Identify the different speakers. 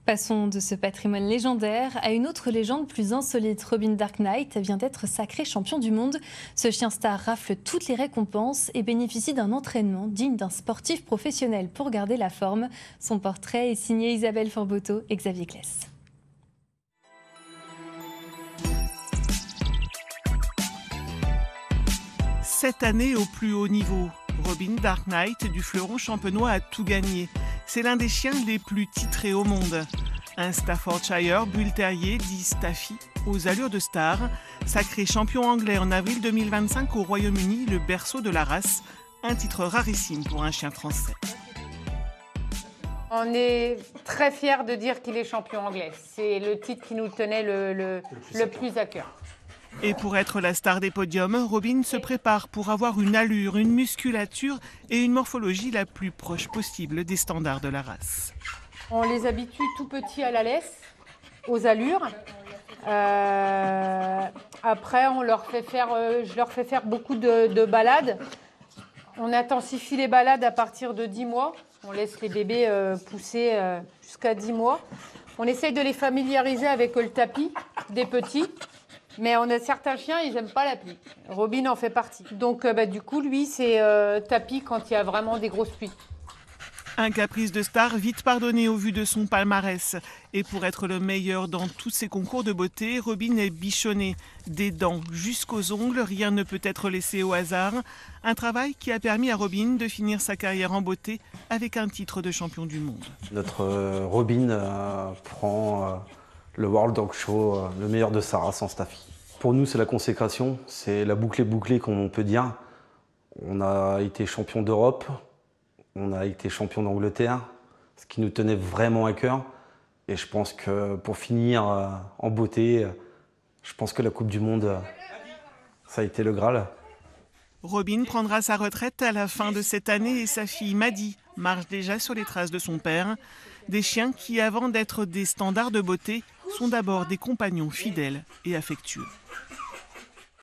Speaker 1: Passons de ce patrimoine légendaire à une autre légende plus insolite. Robin Dark Knight vient d'être sacré champion du monde. Ce chien star rafle toutes les récompenses et bénéficie d'un entraînement digne d'un sportif professionnel pour garder la forme. Son portrait est signé Isabelle Forboto et Xavier Claes.
Speaker 2: Cette année au plus haut niveau, Robin Dark Knight du fleuron champenois a tout gagné. C'est l'un des chiens les plus titrés au monde. Un Staffordshire Bull Terrier dit Staffy, aux allures de star, sacré champion anglais en avril 2025 au Royaume-Uni, le berceau de la race, un titre rarissime pour un chien français.
Speaker 3: On est très fiers de dire qu'il est champion anglais. C'est le titre qui nous tenait le plus à cœur.
Speaker 2: Et pour être la star des podiums, Robin se prépare pour avoir une allure, une musculature et une morphologie la plus proche possible des standards de la race.
Speaker 3: On les habitue tout petits à la laisse, aux allures. Après, je leur fais faire beaucoup de balades. On intensifie les balades à partir de 10 mois. On laisse les bébés pousser jusqu'à 10 mois. On essaye de les familiariser avec le tapis des petits. Mais on a certains chiens, ils n'aiment pas la pluie. Robin en fait partie. Donc du coup, lui, c'est tapis quand il y a vraiment des grosses pluies.
Speaker 2: Un caprice de star vite pardonné au vu de son palmarès. Et pour être le meilleur dans tous ses concours de beauté, Robin est bichonné. Des dents jusqu'aux ongles, rien ne peut être laissé au hasard. Un travail qui a permis à Robin de finir sa carrière en beauté avec un titre de champion du monde.
Speaker 4: Notre Robin prend le World Dog Show, le meilleur de sa race en Staffy. Pour nous, c'est la consécration, c'est la boucle est bouclée, comme on peut dire. On a été champion d'Europe, on a été champion d'Angleterre, ce qui nous tenait vraiment à cœur. Et je pense que pour finir en beauté, je pense que la Coupe du Monde, ça a été le Graal.
Speaker 2: Robin prendra sa retraite à la fin de cette année et sa fille Maddie marche déjà sur les traces de son père. Des chiens qui, avant d'être des standards de beauté, sont d'abord des compagnons fidèles et affectueux.